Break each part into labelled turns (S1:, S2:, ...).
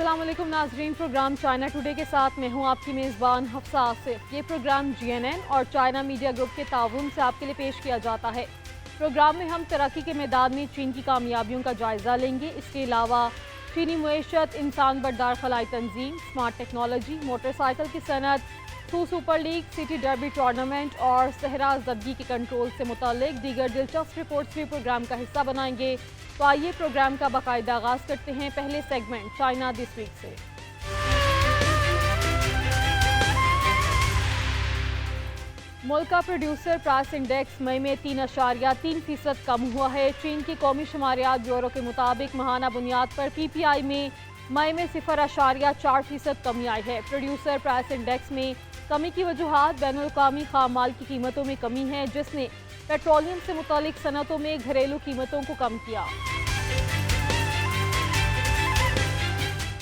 S1: السلام علیکم ناظرین، پروگرام چائنا ٹوڈے کے ساتھ میں ہوں آپ کی میزبان حفصہ آصف۔ یہ پروگرام GNN اور چائنا میڈیا گروپ کے تعاون سے آپ کے لیے پیش کیا جاتا ہے۔ پروگرام میں ہم ترقی کے میدان میں چین کی کامیابیوں کا جائزہ لیں گے۔ اس کے علاوہ چینی معیشت، انسان بردار خلائی تنظیم، اسمارٹ ٹیکنالوجی، موٹر سائیکل کی صنعت، super league, city derby tournament اور صحرا زدگی کے کنٹرول سے متعلق دیگر دلچسپ رپورٹس بھی پروگرام کا حصہ بنائیں گے۔ تو آئیے پروگرام کا باقاعدہ آغاز کرتے ہیں پہلے سیگمنٹ چائنا دس ویک سے۔ ملک کا پروڈیوسر پرائس انڈیکس مئی میں 3.3% کم ہوا ہے۔ چین کی قومی شماریات بیورو کے مطابق ماہانہ بنیاد پر PPI میں مئی میں 0.4% کمی آئی ہے۔ پروڈیوسر پرائس انڈیکس میں کمی کی وجوہات بین الاقوامی خام مال کی قیمتوں میں کمی ہے، جس نے پیٹرولیم سے متعلق صنعتوں میں گھریلو قیمتوں کو کم کیا۔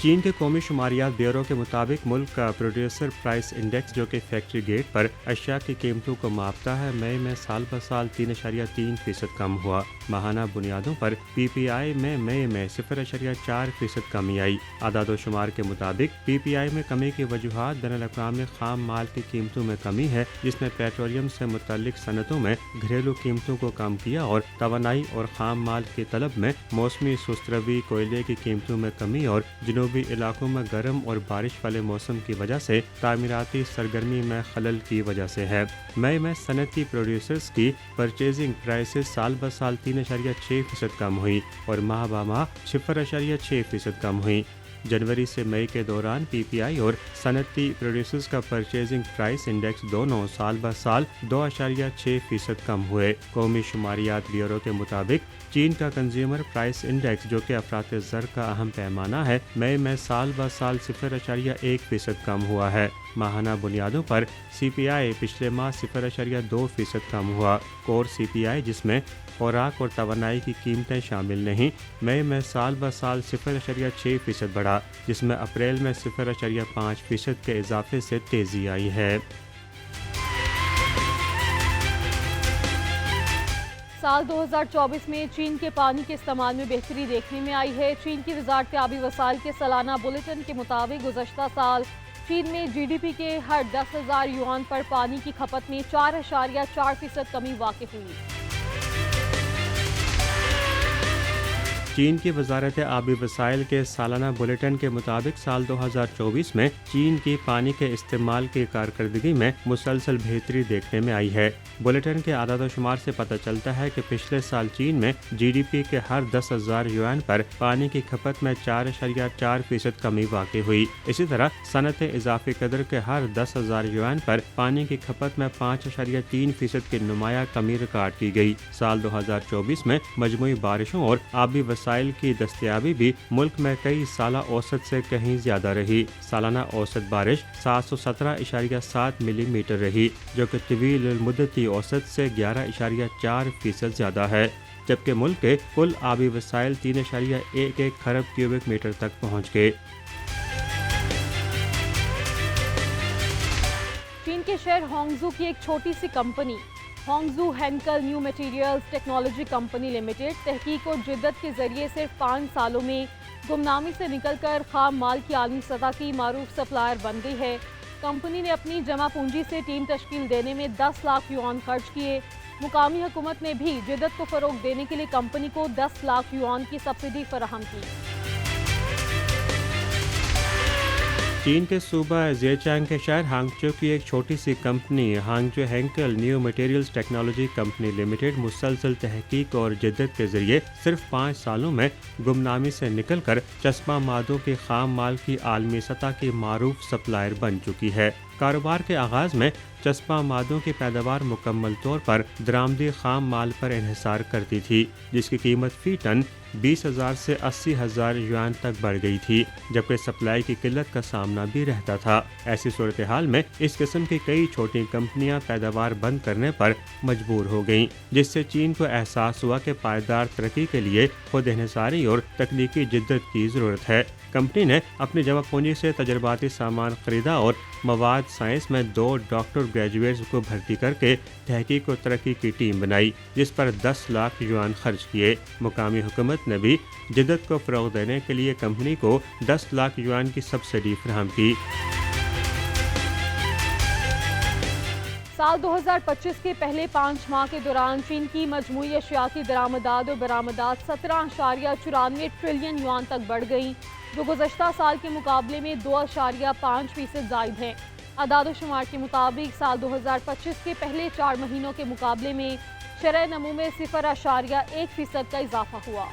S2: چین کے قومی شماریات بیورو کے مطابق ملک کا پروڈیوسر پرائس انڈیکس، جو کہ فیکٹری گیٹ پر اشیاء کی قیمتوں کو ماپتا ہے، مئی میں سال بہ سال 3.3% کم ہوا۔ ماہانہ بنیادوں پر PPI میں مئی میں 0.4% کمی آئی۔ اعداد و شمار کے مطابق PPI میں کمی کی وجوہات بین الاقوامی خام مال کی قیمتوں میں کمی ہے، جس نے پیٹرولیم سے متعلق صنعتوں میں گھریلو قیمتوں کو کم کیا، اور توانائی اور خام مال کی طلب میں موسمی سست روی، کوئلے کی قیمتوں میں کمی اور جنوبی علاقوں میں گرم اور بارش والے موسم کی وجہ سے تعمیراتی سرگرمی میں خلل کی وجہ سے ہے۔ مئی میں صنعتی پروڈیوسرز کی پرچیزنگ پرائسز سال بہ سال 3.6% کم ہوئی اور ماہ بہ ماہ 0.6% کم ہوئی۔ جنوری سے مئی کے دوران PPI اور صنعتی پروڈیوسرز کا پرچیزنگ پرائس انڈیکس دونوں سال بہ سال 2.6% کم ہوئے۔ قومی شماریات بیورو کے مطابق چین کا کنزیومر پرائس انڈیکس، جو کہ افراط زر کا اہم پیمانہ ہے، مئی میں سال بہ سال 0.1% کم ہوا ہے۔ ماہانہ بنیادوں پر CPI پچھلے ماہ 0.2% کم ہوا۔ کور CPI، جس میں خوراک اور توانائی کی قیمتیں شامل نہیں، مئی میں سال بہ سال 0.6% بڑھا، جس میں اپریل میں 0.5% کے اضافے سے تیزی آئی ہے۔
S1: سال 2024 میں چین کے پانی کے استعمال میں بہتری دیکھنے میں آئی ہے۔ چین کی وزارت آبی وسائل کے سالانہ بلیٹن کے مطابق گزشتہ سال چین میں GDP کے ہر 10,000 یوان پر پانی کی کھپت میں 4.4% کمی واقع ہوئی۔
S2: چین کی وزارت آبی وسائل کے سالانہ بلیٹن کے مطابق سال 2024 میں چین کی پانی کے استعمال کی کارکردگی میں مسلسل بہتری دیکھنے میں آئی ہے۔ بلیٹن کے اعداد و شمار سے پتہ چلتا ہے کہ پچھلے سال چین میں GDP کے ہر 10,000 یوان پر پانی کی کھپت میں 4.4% کمی واقع ہوئی۔ اسی طرح صنعت اضافی قدر کے ہر 10,000 یوان پر پانی کی کھپت میں 5.3% کی نمایاں کمی ریکارڈ کی گئی۔ سال 2024 میں مجموعی بارشوں اور آبی وسائل کی دستیابی بھی ملک میں کئی سالہ اوسط سے کہیں زیادہ رہی۔ سالانہ اوسط بارش 717.7 ملی میٹر رہی، جو کہ طویل المدتی اوسط سے 11.4% زیادہ ہے، جبکہ ملک کے کل آبی وسائل 3.11 کھرب کیوبک میٹر تک پہنچ گئے۔
S1: چین کے شہر ہانگزو کی ایک چھوٹی سی company Hangzhou Henkel new materials technology company limited تحقیق اور جدت کے ذریعے صرف 5 سالوں میں گمنامی سے نکل کر خام مال کی عالمی سطح کی معروف سپلائر بن گئی ہے۔ کمپنی نے اپنی جمع پونجی سے ٹیم تشکیل دینے میں 10 لاکھ یوان خرچ کیے۔ مقامی حکومت نے بھی جدت کو فروغ دینے کے لیے کمپنی کو 10 لاکھ یوان کی سبسڈی فراہم کی۔
S2: چین کے صوبہ زیچانگ کے شہر ہانگچو کی ایک چھوٹی سی company Hangzhou Henkel new materials technology company limited مسلسل تحقیق اور جدت کے ذریعے صرف 5 سالوں میں گمنامی سے نکل کر چسپاں مادوں کے خام مال کی عالمی سطح کی معروف سپلائر بن چکی ہے۔ کاروبار کے آغاز میں چسپاں مادوں کی پیداوار مکمل طور پر درآمدی خام مال پر انحصار کرتی تھی، جس کی قیمت فی ٹن 20,000 سے 80,000 یوان تک بڑھ گئی تھی، جبکہ سپلائی کی قلت کا سامنا بھی رہتا تھا۔ ایسی صورتحال میں اس قسم کی کئی چھوٹی کمپنیاں پیداوار بند کرنے پر مجبور ہو گئیں، جس سے چین کو احساس ہوا کہ پائیدار ترقی کے لیے خود انحصاری اور تکنیکی جدت کی ضرورت ہے۔ कंपनी ने अपनी जमा पूंजी से तजर्बाती सामान खरीदा और मवाद साइंस में 2 डॉक्टर ग्रेजुएट्स को भर्ती करके तहकीक और तरक्की की टीम बनाई, जिस पर 10 लाख युआन खर्च किए। मुकामी हुकूमत ने भी जिद्दत को फ़रोग़ देने के लिए कंपनी को 10 लाख युआन की सब्सिडी फराहम की।
S1: साल 2025 के पहले 5 माह के दौरान चीन की मजमूई अशिया की दरामदात और बरामदात 17.94 ट्रिलियन युआन तक बढ़ गई, जो गुज़श्ता साल के मुकाबले में 2.5% ज़ायद है। अदाद शुमार के मुताबिक साल 2025 के पहले 4 महीनों के मुकाबले में शरह नमू में 0.1% का इजाफा हुआ।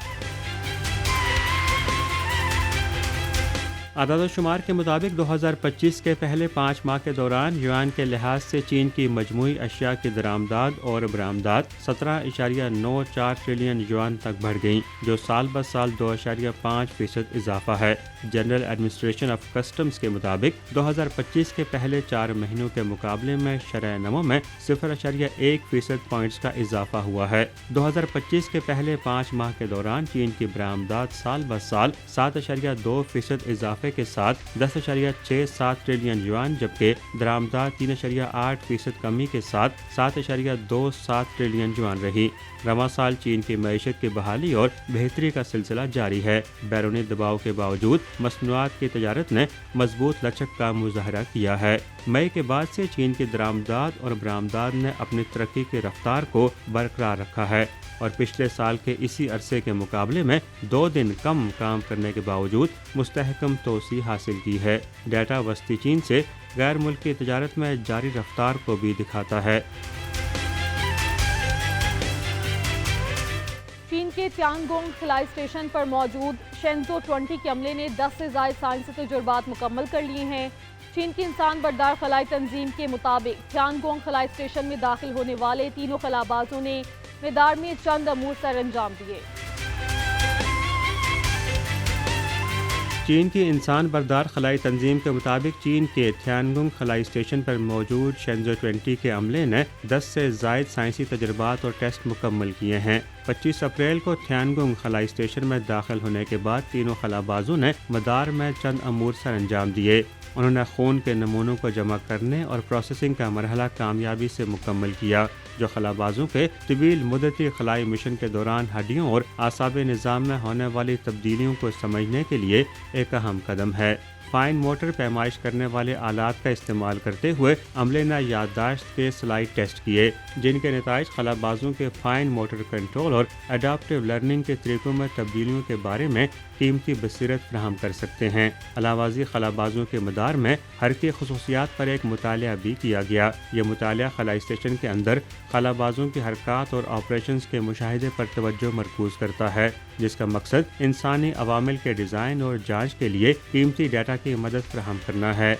S2: आदाद शुमार के मुताबिक 2025 के पहले 5 माह के दौरान युआन के लिहाज से चीन की मजमूई अशिया की दरामदात और बरामदात 17.94 ट्रिलियन युआन तक बढ़ गईं, जो साल ब साल 2.5% इजाफा है। जनरल एडमिनिस्ट्रेशन ऑफ कस्टम्स के मुताबिक 2025 के पहले 4 महीनों के मुकाबले में शरह नमो में 0.1% पॉइंट्स का इजाफा हुआ है। 2025 के पहले 5 माह के दौरान चीन की बरामदात साल ब साल 7.2% इजाफे के साथ 10.67 ट्रिलियन युआन, जबकि दरामदात 3.8% कमी के साथ 7.27 ट्रिलियन युआन रही। रवा साल चीन की मईशत की बहाली और बेहतरी का सिलसिला जारी है। बैरूनी दबाव के बावजूद मसनूआत की तजारत ने मजबूत लचक का मुजाहरा किया है। मई के बाद से चीन की दरामदात और बरामदात ने अपनी तरक्की की रफ्तार को बरकरार रखा है और पिछले साल के इसी अरसे के मुकाबले में 2 दिन कम काम करने के बावजूद मुस्तहकम तोसी हासिल की है। डाटा वस्ती चीन से गैर मुल्की तजारत में जारी रफ्तार को भी दिखाता है।
S1: चीन के तियानगोंग खलाई स्टेशन पर मौजूद शेंजो 20 के अमले ने 10 से ज़ायद साइंसी तजुर्बात मुकम्मल कर लिए हैं। चीन की इंसान बरदार खलाई तंजीम के मुताबिक तियानगोंग खलाई स्टेशन में दाखिल होने वाले तीनों खलाबाजों ने मैदार में चंद अमूर सर अंजाम दिए।
S2: चीन की इंसान बरदार खलाई तंजीम के मुताबिक चीन के तियानगोंग खलाई स्टेशन पर मौजूद शेंजो 20 के अमले ने 10 से ज़ायद साइंसी तजुर्बात और टेस्ट मुकम्मल किए हैं। 25 अप्रैल को तियानगोंग खलाई स्टेशन में दाखिल होने के बाद तीनों खलाबाजों ने मदार में चंद अमूर सर अंजाम दिए। उन्होंने खून के नमूनों को जमा करने और प्रोसेसिंग का मरहला कामयाबी से मुकम्मल किया, जो खलाबाजों के तवील मुद्दती खलाई मिशन के दौरान हड्डियों और आसाब निज़ाम में होने वाली तब्दीलियों को समझने के लिए एक अहम कदम है। फाइन मोटर पैमाइश करने वाले आलात का इस्तेमाल करते हुए अमले ने याददाश्त के स्लाइड टेस्ट किए, जिनके नताइज खलाबाजों के फाइन मोटर कंट्रोल और अडाप्टिव लर्निंग के तरीकों में तब्दीलियों के बारे में कीमती बसीरत फराहम कर सकते हैं। अलावाजी खलाबाजों के मदार में हर की खसूसियात पर एक मुतालिया भी किया गया। यह मुतालिया खलाई स्टेशन के अंदर खलाबाजों की हरकत और ऑपरेशंस के मुशाहिदे पर तवज्जो मरकूज करता है, जिसका मकसद इंसानी अवामिल के डिज़ाइन और जांच के लिए कीमती डाटा की मदद फराहम करना है।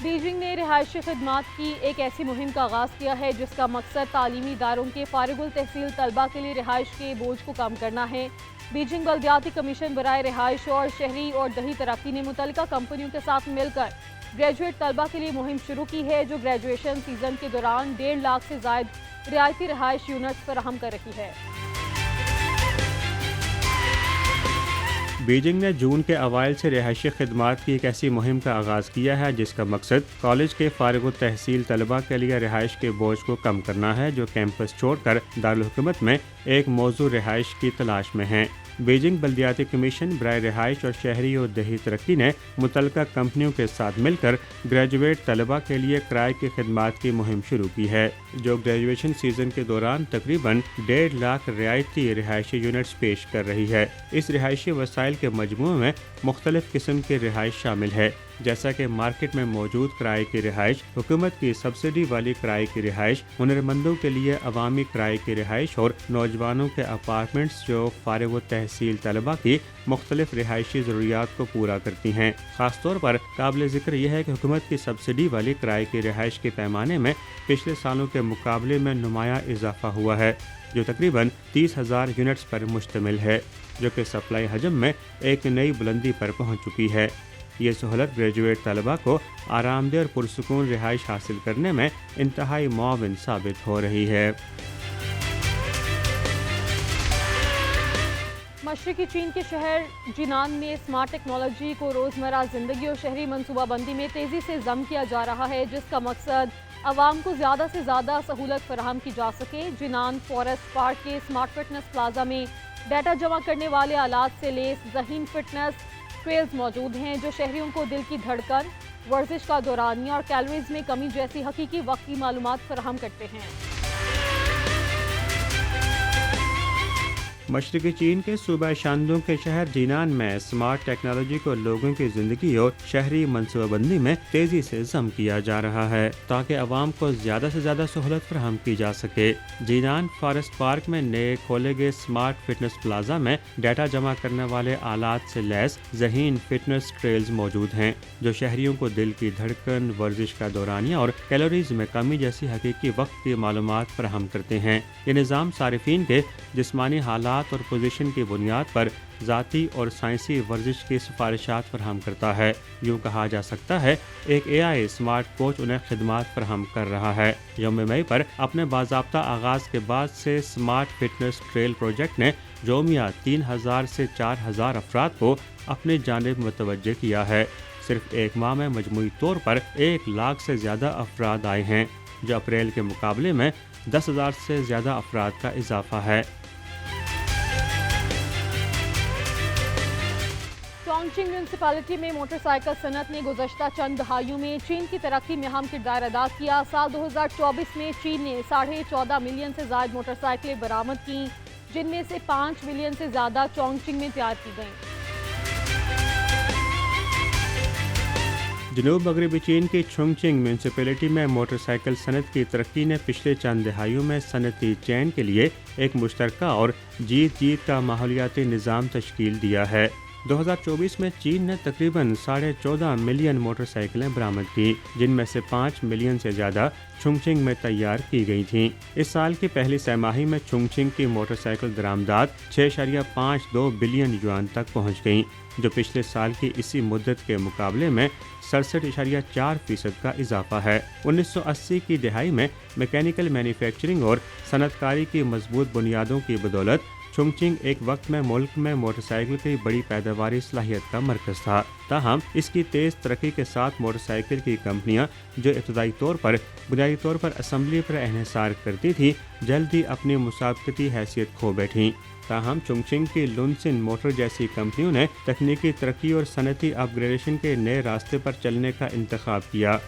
S1: बीजिंग ने रिहायशी खिदमात की एक ऐसी मुहिम का आगाज़ किया है जिसका मकसद तालीमी इदारों के फारिगुल तहसील तलबा के लिए रिहाइश के बोझ को कम करना है। बीजिंग बल्दियाती कमीशन बराए रिहाइश और शहरी और दही तरक्की ने मुतल्लिका कंपनियों के साथ मिलकर ग्रेजुएट तलबा के लिए मुहिम शुरू की है, जो ग्रेजुएशन सीजन के दौरान 1.5 लाख से ज़ायद रियायती रिहाइश यूनिट्स फराहम कर रही है।
S2: बीजिंग ने जून के अवाइल से रिहायशी खिदमात की एक ऐसी मुहिम का आगाज़ किया है जिसका मकसद कॉलेज के फारिग तहसील तलबा के लिए रिहाइश के बोझ को कम करना है, जो कैंपस छोड़कर दारुल हुकूमत में एक मौजूद रिहाइश की तलाश में हैं। बीजिंग बल्दियाती कमीशन बराए रिहाइश और शहरी और दही तरक्की ने मुतल्लिका कंपनियों के साथ मिलकर ग्रेजुएट तलबा के लिए किराए की खिदमात की मुहिम शुरू की है, जो ग्रेजुएशन सीजन के दौरान तकरीबन 1.5 लाख रियायती रिहायशी यूनिट्स पेश कर रही है। इस रिहायशी वसाइल के मजमूए में मुख्तलिफ किस्म की रिहाइश शामिल है, जैसा कि मार्केट में मौजूद किराए की रिहाइश, हुकूमत की सब्सिडी वाली किराए की रिहाइश, हुनरमंदों के लिए अवामी किराए की रिहाइश और नौजवानों के अपार्टमेंट्स जो फारिग तहसील तलबा की मुख्तलिफ रिहायशी ज़रूरियात को पूरा करती हैं। ख़ासतौर पर काबिल ज़िक्र यह है कि हुकूमत की सब्सिडी वाली किराए की रिहाइश के पैमाने में पिछले सालों के मुकाबले में नुमाया इजाफा हुआ है, जो तकरीबन 30,000 यूनिट्स पर मुश्तमिल है, जो कि सप्लाई हजम में एक नई बुलंदी पर पहुँच चुकी है। ये सहूलत ग्रेजुएट तलबा को आरामदेह और पुरसुकून रिहाइश हासिल करने में इंतहाई मुआविन साबित हो रही है।
S1: मशरकी चीन के शहर जिनान में स्मार्ट टेक्नोलॉजी को रोज़मर्रा ज़िंदगी और शहरी मनसूबा बंदी में तेज़ी से जम किया जा रहा है, जिसका मकसद आवाम को ज़्यादा से ज़्यादा सहूलत फराहम की जा सके। जिनान फॉरेस्ट पार्क के स्मार्ट फिटनेस प्लाजा में डाटा जमा करने वाले आलात से लेस ज़हीन फिटनेस ट्रेल्स मौजूद हैं, जो शहरियों को दिल की धड़कन, वर्जिश का दौरानिया और कैलोरीज में कमी जैसी हकीकी वक्ती मालूमात फराहम करते हैं।
S2: मशरक़ी चीन के सूबा शानदोंग के शहर जीनान में स्मार्ट टेक्नोलॉजी को लोगों की ज़िंदगी और शहरी मनसूबाबंदी में तेज़ी से जम किया जा रहा है, ताकि आवाम को ज़्यादा से ज़्यादा सहूलत फराहम की जा सके। जीनान फॉरेस्ट पार्क में नए खोले गए स्मार्ट फिटनेस प्लाजा में डाटा जमा करने वाले आलात से लैस ज़हीन फिटनेस ट्रेल्स मौजूद हैं, जो शहरियों को दिल की धड़कन, वर्जिश का दौरानिया और कैलोरीज में कमी जैसी हकीकी वक्त की मालूमात फराहम करते हैं। ये निज़ाम सारिफीन के जिस्मानी हालात और पोजीशन की बुनियाद पर ज़ाती और साइंसी वर्जिश की सिफारिशात फराहम करता है। यूँ कहा जा सकता है एक AI स्मार्ट कोच उन्हें खिदमात फराहम कर रहा है। यौम मई पर अपने बाज़ाब्ता आगाज़ के बाद से स्मार्ट फिटनेस ट्रेल प्रोजेक्ट ने यौमिया 3000 से 4000 अफराद को अपनी जानिब मुतवज्जे किया है। सिर्फ एक माह में मजमूई तौर पर 1 लाख से ज़्यादा अफराद आए हैं, जो अप्रैल के मुकाबले में 10,000 से ज़्यादा अफराद का इजाफा है।
S1: चोंगचिंग म्यूनसिपैलिटी में मोटरसाइकिल सनत ने गुज़श्ता चंद दहाइयों में चीन की तरक्की में अहम किरदार अदा किया। साल 2024 में चीन ने 14.5 मिलियन से ज़ायद मोटरसाइकिलें बरामद की, जिनमें से 5 मिलियन से ज़्यादा चोंगचिंग में तैयार की गईं।
S2: जनूब मगरबी चीन की चोंगचिंग म्यूनसिपैलिटी में मोटरसाइकिल सनत की तरक्की ने पिछले चंद दहाइयों में सनती चैन के लिए एक मुश्तरका और जीत जीत का माहौलियाती निज़ाम तश्कील दिया है। 2024 में चीन ने तकरीबन 14.5 मिलियन मोटरसाइकिलें बरामद की, जिनमें से 5 मिलियन से ज़्यादा चोंगचिंग में तैयार की गई थीं। इस साल की पहली छमाही में चोंगचिंग की मोटरसाइकिल दरामदात 6.52 बिलियन युआन तक पहुँच गईं, जो पिछले साल की इसी मुद्दत के मुकाबले में 67.4% का इजाफा है। 1980 की दिहाई में मैकेनिकल मैन्युफैक्चरिंग और सनतकारी की मजबूत बुनियादों की बदौलत चोंगचिंग एक वक्त में मुल्क में मोटरसाइकिल की बड़ी पैदावारी सलाहियत का मरकज़ था। ताहम इसकी तेज़ तरक्की के साथ मोटरसाइकिल की कंपनियां, जो बुनियादी तौर पर असम्बली पर इन्हिसार करती थी, जल्द ही अपनी मुसाबकती हैसियत खो बैठीं। ताहम चोंगचिंग की लुनसिन मोटर जैसी कंपनियों ने तकनीकी तरक्की और सनती अपग्रेडेशन के नए रास्ते पर चलने का इंतखाब किया।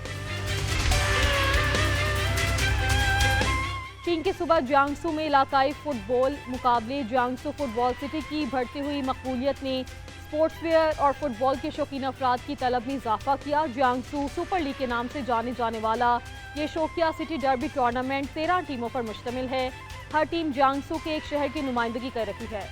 S1: चीन के सूबा जियांगसू में इलाकाई फुटबॉल मुकाबले जियांगसू फुटबॉल सिटी की बढ़ती हुई मकबूलियत ने स्पोर्ट्स वेयर और फुटबॉल के शौकीन अफराद की तलब में इजाफा किया। जियांगसू सुपर लीग के नाम से जाने जाने वाला ये शौकिया सिटी डर्बी टूर्नामेंट 13 टीमों पर मुश्तमिल है। हर टीम जियांगसू के एक शहर की नुमाइंदगी कर रही है।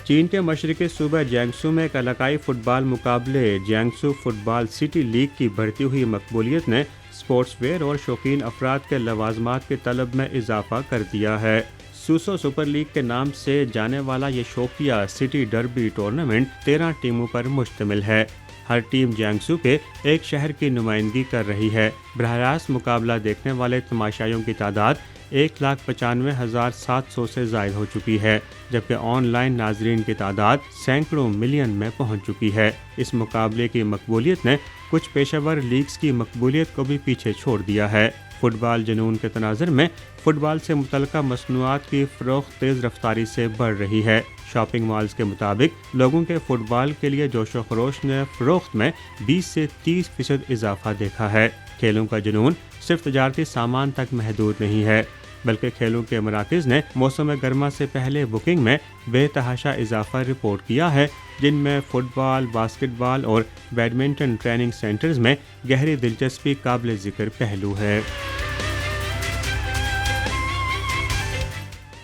S2: चीन के मशरक़ी सूबा जियांगसू में एक इलाकाई फुटबॉल मुकाबले जियांगसू फुटबॉल सिटी लीग की बढ़ती हुई मकबूलियत ने स्पोर्ट्स वेयर और शौकीन अफराद के लवाजमात की तलब में इजाफा कर दिया है। सूसो सुपर लीग के नाम से जाने वाला ये शौकिया सिटी डर्बी टूर्नामेंट 13 टीमों पर मुश्तमिल है। हर टीम जियांगसू के एक शहर की नुमाइंदगी कर रही है। बराह रास्त मुकाबला देखने वाले तमाशाइयों की तादाद 1,95,700 से ज़ायद हो चुकी है, जबकि ऑनलाइन नाजरीन की तादाद सैकड़ों मिलियन में पहुंच चुकी है। इस मुकाबले की मकबूलियत ने कुछ पेशेवर लीग्स की मकबूलियत को भी पीछे छोड़ दिया है। फुटबॉल जुनून के तनाज़ुर में फुटबॉल से मुतल्लिका मसनूआत की फ़रोख्त तेज़ रफ्तारी से बढ़ रही है। शॉपिंग मॉल्स के मुताबिक लोगों के फुटबॉल के लिए जोशो खरोश ने फ़रोख्त में 20 से 30% इजाफा देखा है। खेलों का जुनून सिर्फ तजारती सामान तक महदूद नहीं है, बल्कि खेलों के मराकज़ ने मौसम गर्मा से पहले बुकिंग में बेतहाशा इजाफा रिपोर्ट किया है, जिनमें फुटबॉल, बास्केटबॉल और बैडमिंटन ट्रेनिंग सेंटर्स में गहरी दिलचस्पी काबिल ज़िक्र पहलू है।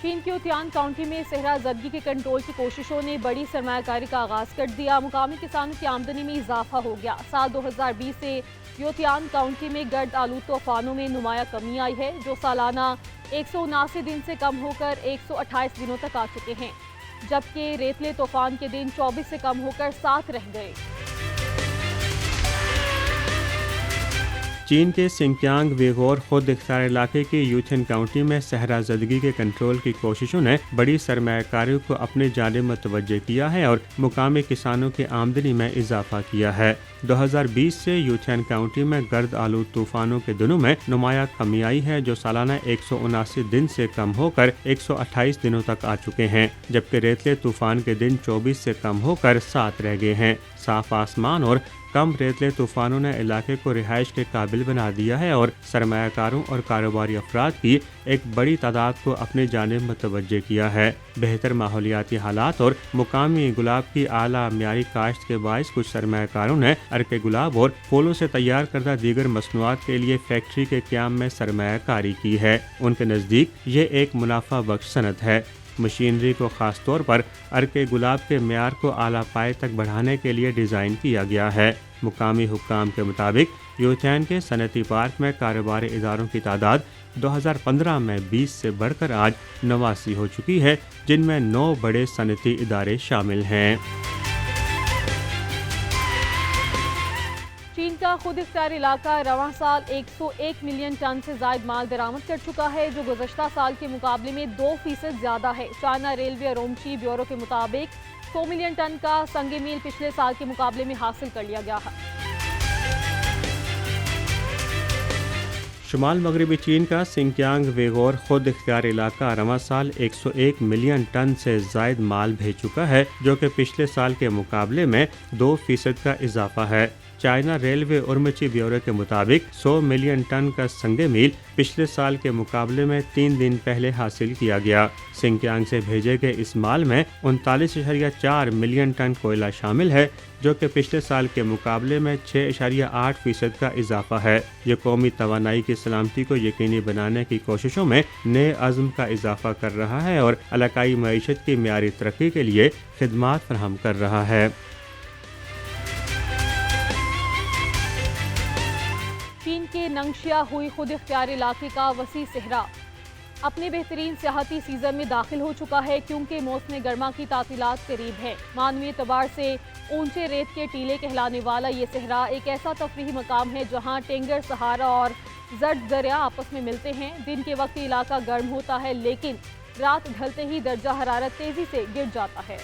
S1: चीन के उतियान काउंटी में सहरा ज़दगी के कंट्रोल की कोशिशों ने बड़ी सरमायाकारी का आगाज़ कर दिया। मुकामी किसानों की आमदनी में इजाफा हो गया। साल 2020 से योतियान काउंटी में गर्द आलू तूफानों में नुमाया कमी आई है, जो सालाना 179 दिन से कम होकर 128 दिनों तक आ चुके हैं, जबकि रेतले तूफान के दिन 24 से कम होकर 7 रह गए।
S2: چین کے سنکیانگ ویغور خود اختیار علاقے کی یوتھن کاؤنٹی میں صحرا زدگی کے کنٹرول کی کوششوں نے بڑی سرمایہ کاریوں کو اپنی جانب متوجہ کیا ہے اور مقامی کسانوں کی آمدنی میں اضافہ کیا ہے۔ 2020 سے یوتھن کاؤنٹی میں گرد آلود طوفانوں کے دنوں میں نمایاں کمی آئی ہے، جو سالانہ 179 دن سے کم ہو کر 128 دنوں تک آ چکے ہیں، جبکہ ریتلے طوفان کے دن 24 سے کم ہو کر 7 رہ گئے ہیں۔ صاف آسمان اور کم ریتلے طوفانوں نے علاقے کو رہائش کے قابل بنا دیا ہے اور سرمایہ کاروں اور کاروباری افراد کی ایک بڑی تعداد کو اپنی جانب متوجہ کیا ہے۔ بہتر ماحولیاتی حالات اور مقامی گلاب کی اعلیٰ معیاری کاشت کے باعث کچھ سرمایہ کاروں نے ارکے گلاب اور پھولوں سے تیار کردہ دیگر مصنوعات کے لیے فیکٹری کے قیام میں سرمایہ کاری کی ہے۔ ان کے نزدیک یہ ایک منافع بخش صنعت ہے۔ مشینری کو خاص طور پر ارکے گلاب کے معیار کو اعلیٰ پائے تک بڑھانے کے لیے ڈیزائن کیا گیا ہے۔ مقامی حکام کے مطابق یوتھین کے صنعتی پارک میں کاروباری اداروں کی تعداد 2015 میں 20 سے بڑھ کر آج 89 ہو چکی ہے، جن میں 9 بڑے صنعتی ادارے شامل ہیں۔
S1: چین کا خود اختیار علاقہ رواں سال 101 ملین ٹن سے زائد مال درآمد کر چکا ہے، جو گزشتہ سال کے مقابلے میں 2% زیادہ ہے۔ چائنا ریلوے اور اومچی بیورو کے مطابق 100 ملین ٹن کا سنگ میل پچھلے سال کے مقابلے میں حاصل کر لیا گیا ہے۔
S2: شمال مغربی چین کا سنکیانگ ویغور خود اختیار علاقہ رواں سال 101 ملین ٹن سے زائد مال بھیج چکا ہے، جو کہ پچھلے سال کے مقابلے میں 2% کا اضافہ ہے۔ چائنا ریلوے اورمچی بیورو کے مطابق 100 ملین ٹن کا سنگ میل پچھلے سال کے مقابلے میں 3 دن پہلے حاصل کیا گیا۔ سنکیانگ سے بھیجے گئے اس مال میں 39.4 ملین ٹن کوئلہ شامل ہے، جو کہ پچھلے سال کے مقابلے میں 6.8% کا اضافہ ہے۔ یہ قومی توانائی کی سلامتی کو یقینی بنانے کی کوششوں میں نئے عزم کا اضافہ کر رہا ہے اور علاقائی معیشت کی معیاری ترقی کے لیے خدمات فراہم کر رہا ہے۔
S1: چین کے ننگشیا ہوئی خود اختیار علاقے کا وسیع صحرا اپنے بہترین سیاحتی سیزن میں داخل ہو چکا ہے، کیونکہ موسم گرما کی تعطیلات قریب ہے۔ معنوی اعتبار سے اونچے ریت کے ٹیلے کہلانے والا یہ صحرا ایک ایسا تفریحی مقام ہے جہاں ٹینگر سہارا اور زرد دریا آپس میں ملتے ہیں۔ دن کے وقت یہ علاقہ گرم ہوتا ہے، لیکن رات ڈھلتے ہی درجہ حرارت تیزی سے گر جاتا ہے۔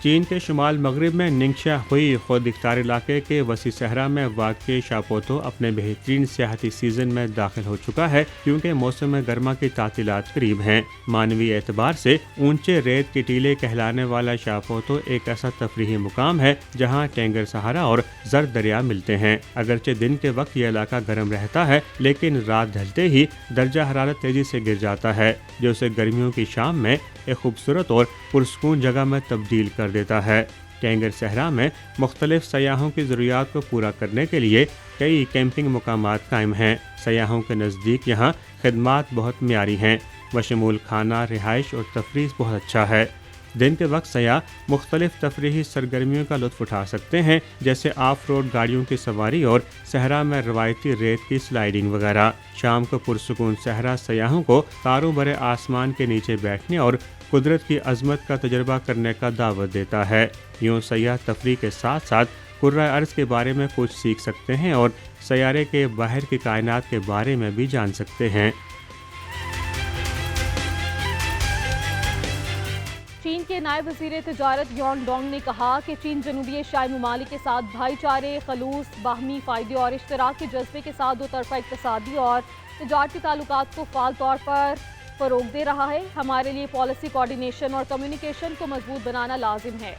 S2: چین کے شمال مغرب میں ننگشیا ہوئی خود اختیار علاقے کے وسیع صحرا میں واقع شاپوتو اپنے بہترین سیاحتی سیزن میں داخل ہو چکا ہے، کیونکہ موسم گرما کی تعطیلات قریب ہیں۔ معنوی اعتبار سے اونچے ریت کے ٹیلے کہلانے والا شاپوتو ایک ایسا تفریحی مقام ہے جہاں ٹینگر سہارا اور زرد دریا ملتے ہیں۔ اگرچہ دن کے وقت یہ علاقہ گرم رہتا ہے، لیکن رات ڈھلتے ہی درجہ حرارت تیزی سے گر جاتا ہے، جو اسے گرمیوں کی شام میں ایک خوبصورت اور پرسکون جگہ میں تبدیل کر دیتا ہے۔ ٹینگر صحرا میں مختلف سیاحوں کی ضروریات کو پورا کرنے کے لیے کئی کیمپنگ مقامات قائم ہیں۔ سیاحوں کے نزدیک یہاں خدمات بہت معیاری ہیں، بشمول کھانا، رہائش اور تفریح بہت اچھا ہے۔ دن کے وقت سیاح مختلف تفریحی سرگرمیوں کا لطف اٹھا سکتے ہیں، جیسے آف روڈ گاڑیوں کی سواری اور صحرا میں روایتی ریت کی سلائیڈنگ وغیرہ۔ شام کو پرسکون صحرا سیاحوں کو تاروں بھرے آسمان کے نیچے بیٹھنے اور قدرت کی عظمت کا تجربہ کرنے کا دعوت دیتا ہے۔ یوں سیاح تفریح کے ساتھ ساتھ کرۂ ارض کے بارے میں کچھ سیکھ سکتے ہیں اور سیارے کے باہر کی کائنات کے بارے میں بھی جان سکتے ہیں۔
S1: چین کے نائب وزیر تجارت یان ڈونگ نے کہا کہ چین جنوبی ایشیائی ممالک کے ساتھ بھائی چارے، خلوص، باہمی فائدے اور اشتراک کے جذبے کے ساتھ دو طرفہ اقتصادی اور تجارتی تعلقات کو فعال طور پر فروغ دے رہا ہے۔ ہمارے لیے پالیسی کوارڈینیشن اور کمیونیکیشن کو مضبوط بنانا لازم ہے۔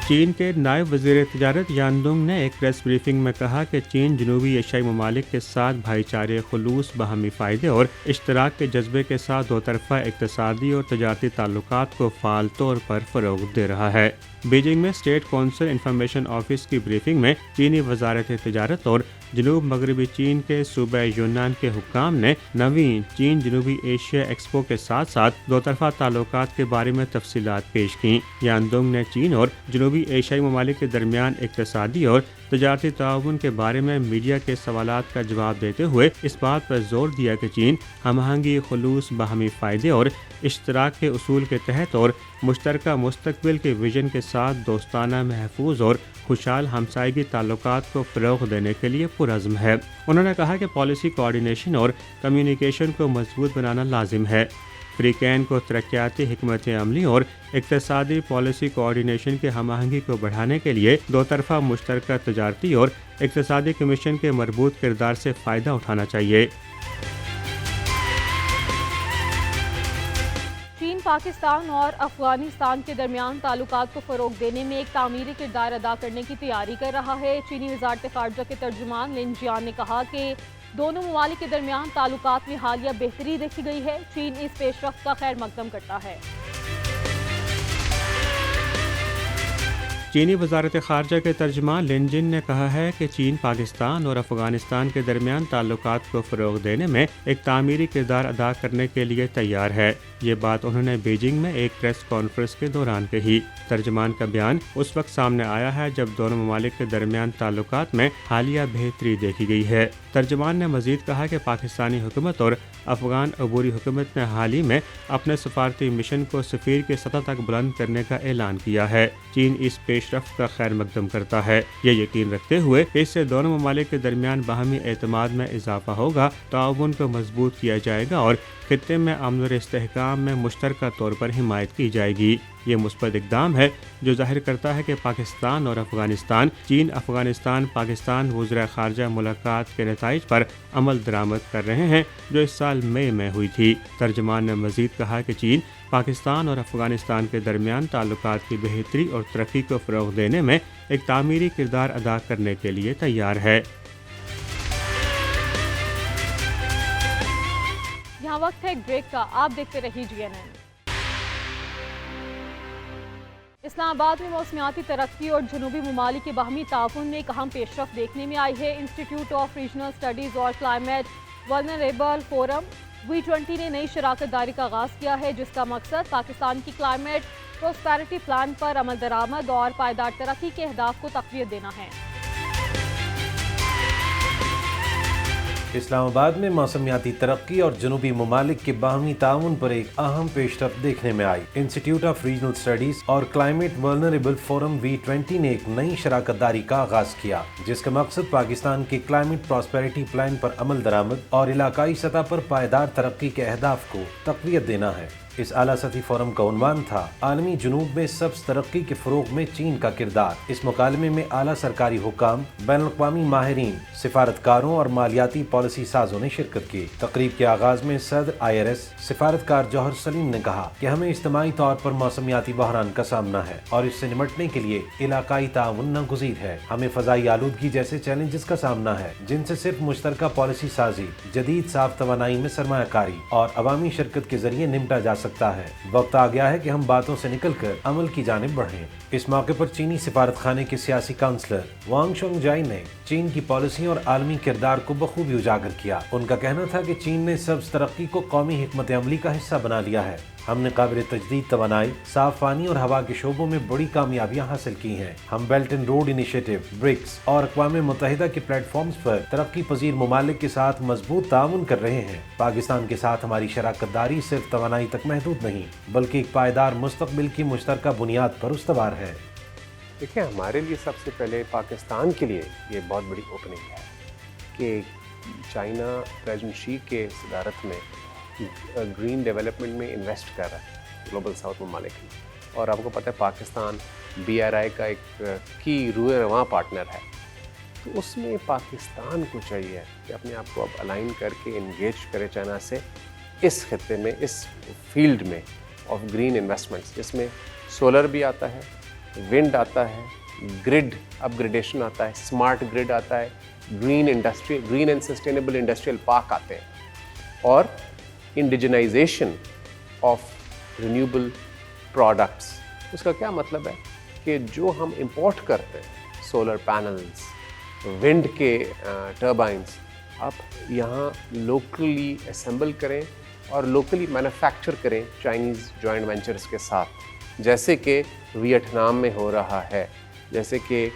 S2: چین کے نائب وزیر تجارت یان ڈونگ نے ایک پریس بریفنگ میں کہا کہ چین جنوبی ایشیائی ممالک کے ساتھ بھائی چارے، خلوص، باہمی فائدے اور اشتراک کے جذبے کے ساتھ دو طرفہ اقتصادی اور تجارتی تعلقات کو فعال طور پر فروغ دے رہا ہے۔ بیجنگ میں اسٹیٹ کونسل انفارمیشن آفس کی بریفنگ میں چینی وزارت تجارت اور جنوب مغربی چین کے صوبہ یونان کے حکام نے نویں چین جنوبی ایشیا ایکسپو کے ساتھ ساتھ دو طرفہ تعلقات کے بارے میں تفصیلات پیش کیں۔ یان ڈونگ نے چین اور جنوبی ایشیائی ممالک کے درمیان اقتصادی اور تجارتی تعاون کے بارے میں میڈیا کے سوالات کا جواب دیتے ہوئے اس بات پر زور دیا کہ چین ہم آہنگی، خلوص، باہمی فائدے اور اشتراک کے اصول کے تحت اور مشترکہ مستقبل کے ویژن کے ساتھ دوستانہ، محفوظ اور خوشحال ہمسائیگی تعلقات کو فروغ دینے کے لیے پرعزم ہے۔ انہوں نے کہا کہ پالیسی کوآرڈینیشن اور کمیونیکیشن کو مضبوط بنانا لازم ہے۔ فریقین کو ترقیاتی حکمت عملی اور اقتصادی پالیسی کوآرڈینیشن کی ہم آہنگی کو بڑھانے کے لیے دو طرفہ مشترکہ تجارتی اور اقتصادی کمیشن کے مربوط کردار سے فائدہ اٹھانا چاہیے۔
S1: چین پاکستان اور افغانستان کے درمیان تعلقات کو فروغ دینے میں ایک تعمیری کردار ادا کرنے کی تیاری کر رہا ہے۔ چینی وزارت خارجہ کے ترجمان لن جیان نے کہا کہ دونوں ممالک کے درمیان تعلقات میں حالیہ بہتری دیکھی گئی ہے۔ چین اس پیش رفت کا خیر مقدم کرتا ہے۔
S2: چینی وزارت خارجہ کے ترجمان لن جن نے کہا ہے کہ چین پاکستان اور افغانستان کے درمیان تعلقات کو فروغ دینے میں ایک تعمیری کردار ادا کرنے کے لیے تیار ہے۔ یہ بات انہوں نے بیجنگ میں ایک پریس کانفرنس کے دوران کہی۔ ترجمان کا بیان اس وقت سامنے آیا ہے جب دونوں ممالک کے درمیان تعلقات میں حالیہ بہتری دیکھی گئی ہے۔ ترجمان نے مزید کہا کہ پاکستانی حکومت اور افغان عبوری حکومت نے حال ہی میں اپنے سفارتی مشن کو سفیر کی سطح تک بلند کرنے کا اعلان کیا ہے۔ چین اس پیش رفت کا خیر مقدم کرتا ہے، یہ یقین رکھتے ہوئے کہ اس سے دونوں ممالک کے درمیان باہمی اعتماد میں اضافہ ہوگا، تعاون کو مضبوط کیا جائے گا اور خطے میں امن اور استحکام میں مشترکہ طور پر حمایت کی جائے گی۔ یہ مثبت اقدام ہے جو ظاہر کرتا ہے کہ پاکستان اور افغانستان چین افغانستان پاکستان وزراء خارجہ ملاقات کے نتائج پر عمل درآمد کر رہے ہیں جو اس سال مئی میں ہوئی تھی۔ ترجمان نے مزید کہا کہ چین پاکستان اور افغانستان کے درمیان تعلقات کی بہتری اور ترقی کو فروغ دینے میں ایک تعمیری کردار ادا کرنے کے لیے تیار ہے۔
S1: یہاں وقت ہے ایک بریک کا، آپ دیکھتے رہیے GNN۔ اسلام آباد میں موسمیاتی ترقی اور جنوبی ممالک کے باہمی تعاون میں ایک اہم پیش رفت دیکھنے میں آئی ہے۔ انسٹیٹیوٹ آف ریجنل اسٹڈیز اور کلائمیٹ ولنریبل فورم V20 نے نئی شراکت داری کا آغاز کیا ہے جس کا مقصد پاکستان کی کلائمیٹ پروسپیرٹی پلان پر عمل درآمد اور پائیدار ترقی کے اہداف کو تقویت دینا ہے۔
S3: اسلام آباد میں موسمیاتی ترقی اور جنوبی ممالک کے باہمی تعاون پر ایک اہم پیش رفت دیکھنے میں آئی۔ انسٹیٹیوٹ آف ریجنل اسٹڈیز اور کلائمیٹ ولنریبل فورم V20 نے ایک نئی شراکت داری کا آغاز کیا جس کا مقصد پاکستان کے کلائمیٹ پراسپیرٹی پلان پر عمل درآمد اور علاقائی سطح پر پائیدار ترقی کے اہداف کو تقویت دینا ہے۔ اس اعلیٰ سطحی فورم کا عنوان تھا عالمی جنوب میں سبز ترقی کے فروغ میں چین کا کردار۔ اس مکالمے میں اعلیٰ سرکاری حکام، بین الاقوامی ماہرین، سفارتکاروں اور مالیاتی پالیسی سازوں نے شرکت کی۔ تقریب کے آغاز میں صدر IRS سفارتکار جوہر سلیم نے کہا کہ ہمیں اجتماعی طور پر موسمیاتی بحران کا سامنا ہے اور اس سے نمٹنے کے لیے علاقائی تعاون ناگزیر ہے۔ ہمیں فضائی آلودگی جیسے چیلنجز کا سامنا ہے جن سے صرف مشترکہ پالیسی سازی، جدید صاف توانائی میں سرمایہ کاری اور عوامی شرکت کے ذریعے نمٹا جا سکتا ہے۔ وقت آ گیا ہے کہ ہم باتوں سے نکل کر عمل کی جانب بڑھیں۔ اس موقع پر چینی سفارت خانے کے سیاسی کونسلر وانگ شونگ جائی نے چین کی پالیسیوں اور عالمی کردار کو بخوبی اجاگر کیا۔ ان کا کہنا تھا کہ چین نے سبز ترقی کو قومی حکمت عملی کا حصہ بنا لیا ہے۔ ہم نے قابل تجدید توانائی، صاف پانی اور ہوا کے شعبوں میں بڑی کامیابیاں حاصل کی ہیں۔ ہم belt and road initiative, BRICS اور اقوام متحدہ کے پلیٹ فارمز پر ترقی پذیر ممالک کے ساتھ مضبوط تعاون کر رہے ہیں۔ پاکستان کے ساتھ ہماری شراکت داری صرف توانائی تک محدود نہیں بلکہ ایک پائیدار مستقبل کی مشترکہ بنیاد پر استوار ہے۔
S4: دیکھیں، ہمارے لیے سب سے پہلے پاکستان کے لیے یہ بہت بڑی اوپننگ ہے کہ چائنا پریزیڈنٹ شی کے صدارت میں گرین ڈیولپمنٹ میں انویسٹ کر رہا ہے گلوبل ساؤتھ ممالک میں، اور آپ کو پتہ ہے پاکستان BRI کا ایک کی روئے رواں پارٹنر ہے۔ تو اس میں پاکستان کو چاہیے کہ اپنے آپ کو اب الائن کر کے انگیج کرے چائنا سے اس خطے میں، اس فیلڈ میں آف گرین انویسٹمنٹس، جس میں سولر بھی آتا ہے، ونڈ آتا ہے، گرڈ اپ گریڈیشن آتا ہے، اسمارٹ گرڈ آتا ہے، green and sustainable industrial park آتے ہیں، اور انڈیجنائزیشن آف رینیوبل پروڈکٹس۔ اس کا کیا مطلب ہے کہ جو ہم امپورٹ کرتے ہیں، سولر پینلز، ونڈ کے ٹربائنس، آپ یہاں لوکلی اسمبل کریں اور لوکلی مینوفیکچر کریں چائنیز جوائنٹ وینچرز کے ساتھ، جیسے کہ ویتنام میں ہو رہا ہے، جیسے کہ